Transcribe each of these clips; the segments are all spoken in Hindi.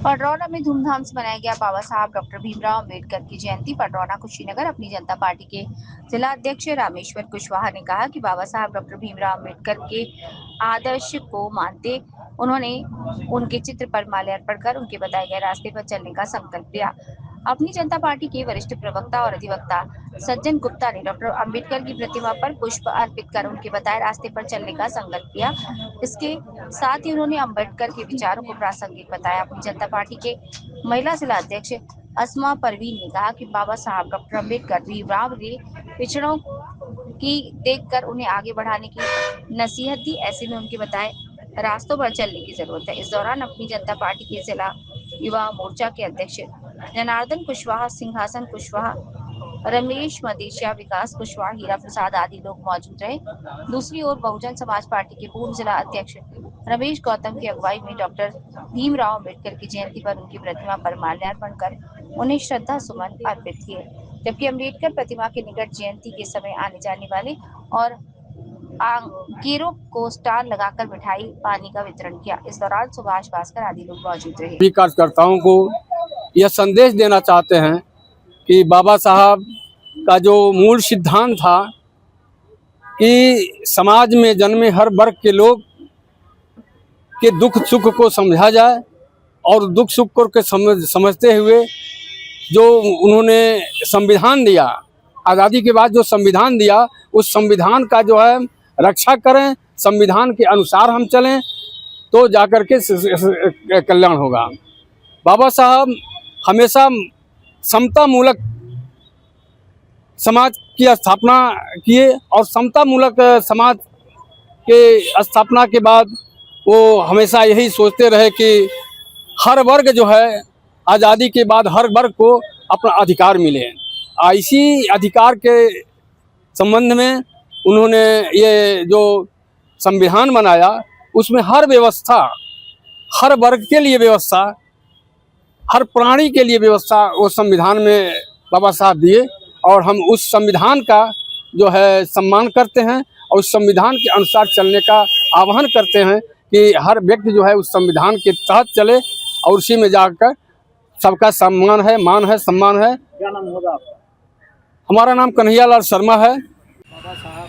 पडरौना में धूमधाम से मनाया गया बाबा साहब डॉक्टर भीमराव अम्बेडकर की जयंती। पडरौना कुशीनगर अपनी जनता पार्टी के जिला अध्यक्ष रामेश्वर कुशवाहा ने कहा कि बाबा साहब डॉक्टर भीमराव अम्बेडकर के आदर्श को मानते उन्होंने उनके चित्र पर माल्यार्पण कर उनके बताए गए रास्ते पर चलने का संकल्प लिया। अपनी जनता पार्टी के वरिष्ठ प्रवक्ता और अधिवक्ता सज्जन गुप्ता ने डॉक्टर अंबेडकर की प्रतिमा पर पुष्प अर्पित कर उनके बताए रास्ते पर चलने का संकल्प लिया। इसके साथ ही उन्होंने अंबेडकर के विचारों को प्रासंगिक बताया। अपनी जनता पार्टी के महिला जिला अध्यक्ष अस्मा परवीन ने कहा कि बाबा साहब डॉक्टर अंबेडकर भीमराव ने पिछड़ों की देखकर उन्हें आगे बढ़ाने की नसीहत दी। ऐसे में उनके बताए रास्तों पर चलने की जरूरत है। इस दौरान अपनी जनता पार्टी के जिला युवा मोर्चा के अध्यक्ष जनार्दन कुशवाहा, सिंहासन कुशवाहा, रमेश मदेशिया, विकास कुशवाहा, हीरा प्रसाद आदि लोग मौजूद रहे। दूसरी ओर बहुजन समाज पार्टी के पूर्व जिला अध्यक्ष रमेश गौतम की अगुवाई में डॉक्टर भीमराव अम्बेडकर की जयंती पर उनकी प्रतिमा पर माल्यार्पण कर उन्हें श्रद्धा सुमन अर्पित किए। जबकि अम्बेडकर प्रतिमा के निकट जयंती के समय आने जाने वाले और आंगेरों को स्टार लगाकर मिठाई पानी का वितरण किया। इस दौरान सुभाष भास्कर आदि लोग मौजूद रहे। कार्यकर्ताओं को यह संदेश देना चाहते हैं कि बाबा साहब का जो मूल सिद्धांत था कि समाज में जन्मे हर वर्ग के लोग के दुख सुख को समझा जाए और दुख सुख को समझते हुए जो उन्होंने संविधान दिया, आज़ादी के बाद जो संविधान दिया, उस संविधान का जो है रक्षा करें, संविधान के अनुसार हम चलें तो जाकर के कल्याण होगा। बाबा साहब हमेशा समता मूलक समाज की स्थापना किए और समता मूलक समाज के स्थापना के बाद वो हमेशा यही सोचते रहे कि हर वर्ग जो है आज़ादी के बाद हर वर्ग को अपना अधिकार मिले। इसी अधिकार के संबंध में उन्होंने ये जो संविधान बनाया उसमें हर व्यवस्था, हर वर्ग के लिए व्यवस्था, हर प्राणी के लिए व्यवस्था वो संविधान में बाबा साहब दिए और हम उस संविधान का जो है सम्मान करते हैं और उस संविधान के अनुसार चलने का आह्वान करते हैं कि हर व्यक्ति जो है उस संविधान के तहत चले और उसी में जाकर सबका सम्मान है, मान है, सम्मान है। क्या नाम होगा आपका? हमारा नाम कन्हैयालाल शर्मा है। बाबा साहब,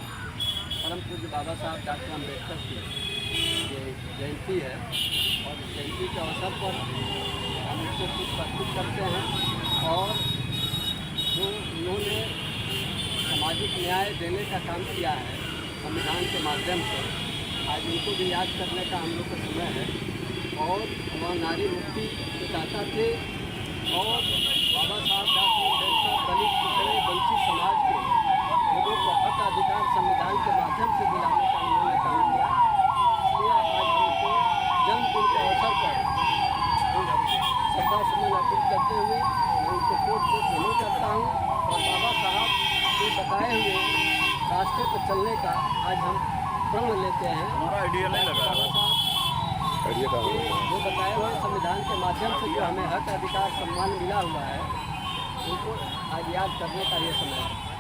परम पूज्य बाबा साहब डॉक्टर अम्बेडकर की जयंती है और जयंती के अवसर पर हम उसको कुछ प्रस्तुत करते हैं और जो उन्होंने सामाजिक न्याय देने का काम किया है संविधान के माध्यम से, आज उनको भी याद करने का हम लोग का समय है। और वह नारी मुक्ति के दाता थे और बाबा साहब डॉक्टर अम्बेडकर दलित पिछड़े वंचित समाज के लोगों को हक अधिकार संविधान के माध्यम से दिलाने का उन्होंने काम किया। इसलिए आज हमको जन्मदिन के अवसर पर श्रद्धा सुमन अर्पित करते हुए मैं उनको कोट कोट नमन करता हूँ और बाबा साहब के बताए हुए रास्ते पर चलने का आज हम प्रण लेते हैं। हमारा आइडिया नहीं लगा। बाबा साहब जो बताए हुए संविधान के माध्यम से जो हमें हक अधिकार सम्मान मिला हुआ है उनको आज याद करने का ये समय है।